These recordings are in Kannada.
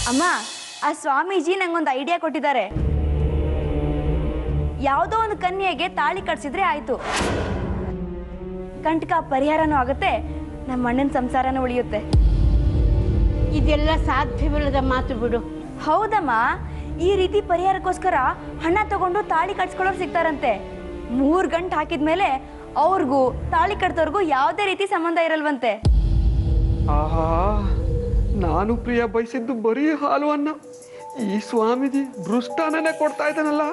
ಅಮ್ಮ, ಆ ಸ್ವಾಮೀಜಿ ನಂಗೊಂದು ಐಡಿಯಾ ಕೊಟ್ಟಿದ್ದಾರೆ. ಯಾವುದೋ ಒಂದು ಕನ್ಯೆಗೆ ತಾಳಿ ಕಟ್ಸಿದ್ರೆ ಆಯ್ತು, ಕಂಟಕ ಪರಿಹಾರನೂ ಆಗುತ್ತೆ, ನಮ್ಮ ಅಣ್ಣನ ಸಂಸಾರನೂ ಉಳಿಯುತ್ತೆ. ಇದೆಲ್ಲ ಸಾಧ್ಯವಿಲ್ಲದ ಮಾತು ಬಿಡು. ಹೌದಮ್ಮ, ಈ ರೀತಿ ಪರಿಹಾರಕ್ಕೋಸ್ಕರ ಹಣ ತಗೊಂಡು ತಾಳಿ ಕಟ್ಸ್ಕೊಳ್ಳೋರು ಸಿಗ್ತಾರಂತೆ. 3 ಗಂಟೆ ಹಾಕಿದ್ಮೇಲೆ ಅವ್ರಿಗೂ ತಾಳಿ ಕಟ್ತವ್ರಿಗೂ ಯಾವುದೇ ರೀತಿ ಸಂಬಂಧ ಇರಲ್ವಂತೆ. ಆಹಾ, ನಾನು ಪ್ರಿಯ ಬಯಸಿದ್ದು ಬರೀ ಹಾಲು ಅನ್ನ, ಈ ಸ್ವಾಮೀಜಿ ಬೃಷ್ಟಾನನೇ ಕೊಡ್ತಾ ಇದ್ದಾನಲ್ಲ.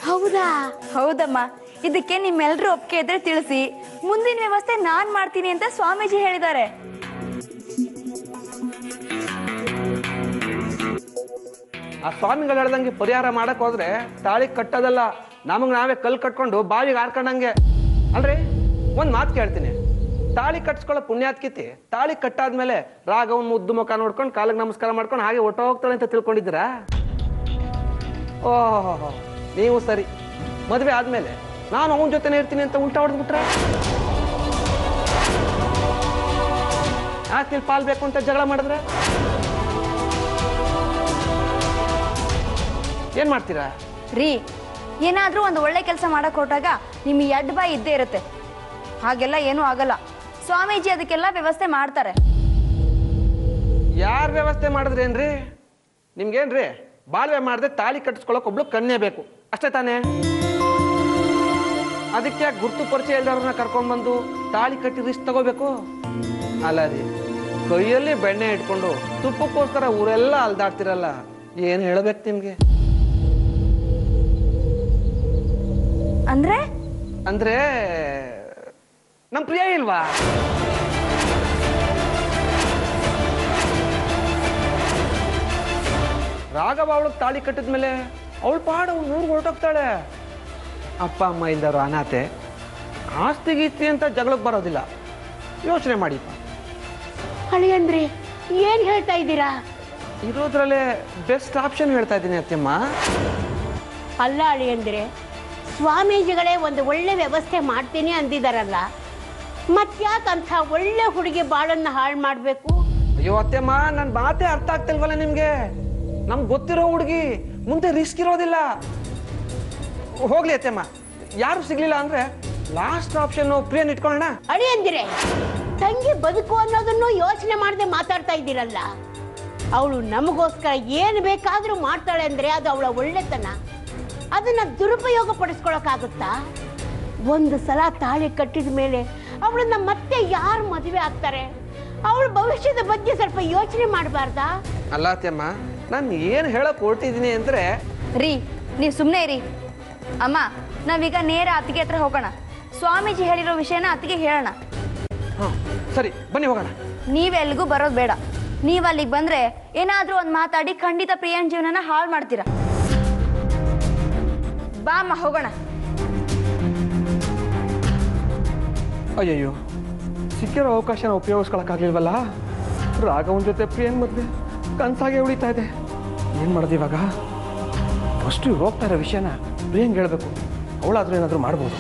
ಹೌದಾ? ಹೌದಮ್ಮ, ಇದಕ್ಕೆ ನಿಮ್ಮೆಲ್ಲರೂ ಒಪ್ಪಿಗೆ ಇದ್ರೆ ತಿಳಿಸಿ, ಮುಂದಿನ ವ್ಯವಸ್ಥೆ ನಾನ್ ಮಾಡ್ತೀನಿ ಅಂತ ಸ್ವಾಮೀಜಿ ಹೇಳಿದ್ದಾರೆ. ಆ ಸ್ವಾಮಿಗಳು ಹೇಳ್ದಂಗೆ ಪರಿಹಾರ ಮಾಡಕ್ ಹೋದ್ರೆ ತಾಳಿ ಕಟ್ಟೋದಲ್ಲ, ನಮಗೆ ನಾವೇ ಕಲ್ ಕಟ್ಕೊಂಡು ಬಾವಿಗೆ ಹಾರ್ಕೊಂಡಂಗೆ. ಅಲ್ರಿ, ಒಂದು ಮಾತು ಕೇಳ್ತೀನಿ, ತಾಳಿ ಕಟ್ಸ್ಕೊಳ್ಳೋ ಪುಣ್ಯಾತ್ಕಿತಿ ತಾಳಿ ಕಟ್ಟಾದ್ಮೇಲೆ ರಾಘವನ್ ಮುದ್ದು ಮುಖ ನೋಡ್ಕೊಂಡು ಕಾಲಿಗೆ ನಮಸ್ಕಾರ ಮಾಡ್ಕೊಂಡು ಹಾಗೆ ಹೊಟ್ಟೋಗ್ತಾಳೆ ಅಂತ ತಿಳ್ಕೊಂಡಿದ್ದೀರಾ? ಓಹೋ, ನೀವು ಸರಿ. ಮದುವೆ ಆದ್ಮೇಲೆ ನಾನು ಅವನ ಜೊತೆನೇ ಇರ್ತೀನಿ ಅಂತ ಉಲ್ಟಾ ಹೊಡೆದ್ಬಿಟ್ರೆ, ಆಸ್ತಿಲ್ ಪಾಲ್ ಬೇಕು ಅಂತ ಜಗಳ ಮಾಡಿದ್ರೆ ಏನ್ ಮಾಡ್ತೀರಾ ರೀ? ಏನಾದ್ರೂ ಒಂದು ಒಳ್ಳೆ ಕೆಲಸ ಮಾಡಕ್ ಹೊರಟಾಗ ನಿಮಗೆ ಎಡ್ ಬಾಯಿ ಇದ್ದೇ ಇರುತ್ತೆ. ಹಾಗೆಲ್ಲ ಏನೂ ಆಗಲ್ಲ, ಸ್ವಾಮೀಜಿ ಅದಕ್ಕೆಲ್ಲ ವ್ಯವಸ್ಥೆ ಮಾಡ್ತಾರೆ. ಯಾರು ವ್ಯವಸ್ಥೆ ಮಾಡಿದ್ರೇನ್ರಿ? ನಿಮ್ಗೇನ್ರಿ ಬಾಳ್ವೆ ಮಾಡದೆ ತಾಳಿ ಕಟ್ಟಿಸ್ಕೊಳಕ್ ಒಬ್ಳು ಕನ್ಯೆ ಬೇಕು ಅಷ್ಟೇ ತಾನೇ? ಅದಕ್ಕೆ ಗುರ್ತು ಪರಿಚಯ ಇಲ್ದವ್ರನ್ನ ಕರ್ಕೊಂಡ್ಬಂದು ತಾಳಿ ಕಟ್ಟಿ ರಿಸ್ಕ್ ತಗೋಬೇಕು? ಅಲ್ಲ ರೀ, ಕೈಯಲ್ಲಿ ಬೆಣ್ಣೆ ಇಟ್ಕೊಂಡು ತುಪ್ಪಕ್ಕೋಸ್ಕರ ಊರೆಲ್ಲ ಅಲ್ದಾಡ್ತಿರಲ್ಲ, ಏನ್ ಹೇಳ್ಬೇಕು ನಿಮ್ಗೆ? ಅಂದ್ರೆ ಅಂದ್ರೆ ನಮ್ ಪ್ರಿಯ ಇಲ್ವಾ? ರಾಘವ ಅವಳಿಗೆ ತಾಳಿ ಕಟ್ಟಿದ್ಮೇಲೆ ಅವಳು ಪಾಡು ಊರಿಗೆ ಹೊರಟೋಗ್ತಾಳೆ. ಅಪ್ಪ ಅಮ್ಮ ಇಲ್ದವರು ಅನಾಥೆ, ಆಸ್ತಿ ಗೀಸ್ತಿ ಅಂತ ಜಗಳಕ್ಕೆ ಬರೋದಿಲ್ಲ. ಯೋಚನೆ ಮಾಡಿ. ಅಳಿಯಂದ್ರೆ ಏನ್ ಹೇಳ್ತಾ ಇದ್ದೀರಾ? ಇರೋದ್ರಲ್ಲೇ ಬೆಸ್ಟ್ ಆಪ್ಷನ್ ಹೇಳ್ತಾ ಇದ್ದೀನಿ ಅತ್ತೆಮ್ಮ. ಅಲ್ಲ ಅಳಿಯಂದ್ರೆ, ಸ್ವಾಮೀಜಿಗಳೇ ಒಂದು ಒಳ್ಳೆ ವ್ಯವಸ್ಥೆ ಮಾಡ್ತೀನಿ ಅಂದಿದಾರಲ್ಲ, ಮತ್ಯಾಕಂಥ ಒಳ್ಳೆ ಹುಡುಗಿ ಬಾಳನ್ನ ಹಾಳು ಮಾಡಬೇಕು? ಅಯ್ಯೋ ಅತ್ತೆಮ್ಮ, ನನ್ನ ಮಾತೇ ಅರ್ಥ ಆಗ್ತಿಲ್ವಲ್ಲ ನಿಮ್ಗೆ? ನಮ್ಗೆ ಗೊತ್ತಿರೋ ಹುಡುಗಿ ಮುಂದೆ ರಿಸ್ಕ್ ಇರೋದಿಲ್ಲ. ಹೋಗ್ಲಿ ಅತ್ತೆಮ್ಮ, ಯಾರು ಸಿಗ್ಲಿಲ್ಲ ಅಂದ್ರೆ ಲಾಸ್ಟ್ ಆಪ್ಷನ್ ಪ್ರಿಯನ್ ಇಟ್ಕೊಳ್ಳೋಣ. ಅಳಿಯಂದಿರೆ, ತಂಗಿ ಬದುಕು ಅನ್ನೋದನ್ನು ಯೋಚನೆ ಮಾಡದೆ ಮಾತಾಡ್ತಾ ಇದ್ದೀರಲ್ಲ. ಅವಳು ನಮಗೋಸ್ಕರ ಏನು ಬೇಕಾದ್ರೂ ಮಾಡ್ತಾಳೆ ಅಂದ್ರೆ ಅದು ಅವಳ ಒಳ್ಳೆತನ. ಅದನ್ನ ದುರುಪಯೋಗ ಪಡಿಸ್ಕೊಳಕ್ಕಾಗುತ್ತಾ? ಒಂದು ಸಲ ತಾಳಿ ಕಟ್ಟಿದ ಮೇಲೆ ಅವಳನ್ನ ಮತ್ತೆ ಯಾರು ಮದುವೆ ಆಗ್ತಾರೆ? ಅವಳ ಭವಿಷ್ಯದ ಬಗ್ಗೆ ಸ್ವಲ್ಪ ಯೋಚನೆ ಮಾಡಬಾರ್ದಾ? ಅಲ್ಲ ಅತ್ತೆಮ್ಮ, ನಾನು ಏನು ಹೇಳಕ್ ಹೊರಟಿದ್ದೀನಿ ಅಂದ್ರೆ... ರೀ, ನೀವು ಸುಮ್ಮನೆ ಇರಿ. ಅಮ್ಮ, ನಾವೀಗ ನೇರ ಅತ್ತಿಗೆ ಹತ್ರ ಹೋಗೋಣ. ಸ್ವಾಮೀಜಿ ಹೇಳಿರೋ ವಿಷಯನ ಅತ್ತಿಗೆ ಹೇಳೋಣ. ಸರಿ, ಬನ್ನಿ ಹೋಗೋಣ. ನೀವೆಲ್ಗೂ ಬರೋದು ಬೇಡ. ನೀವು ಅಲ್ಲಿಗೆ ಬಂದ್ರೆ ಏನಾದ್ರೂ ಒಂದು ಮಾತಾಡಿ ಖಂಡಿತ ಪ್ರಿಯನ್ ಜೀವನನ ಹಾಳು ಮಾಡ್ತೀರಾ. ಬಾ ಅಮ್ಮ, ಹೋಗೋಣ. ಅಯ್ಯಯ್ಯೋ, ಸಿಕ್ಕಿರೋ ಅವಕಾಶನ ಉಪಯೋಗಿಸ್ಕೊಳಕ್ಕಾಗ್ಲಿಲ್ವಲ್ಲ. ರಾಘವನ್ ಜೊತೆ ಪ್ರಿಯನ್ ಮದ್ವೆ ಕನ್ಸಾಗೆ ಉಳಿತಾ ಇದೆ. ಏನು ಮಾಡೋದು ಇವಾಗ? ಫಸ್ಟು ಹೋಗ್ತಾ ಇರೋ ವಿಷಯನ ಪ್ರಿಯಂಗೆ ಹೇಳ್ಬೇಕು, ಅವಳಾದ್ರೂ ಏನಾದರೂ ಮಾಡ್ಬೋದು.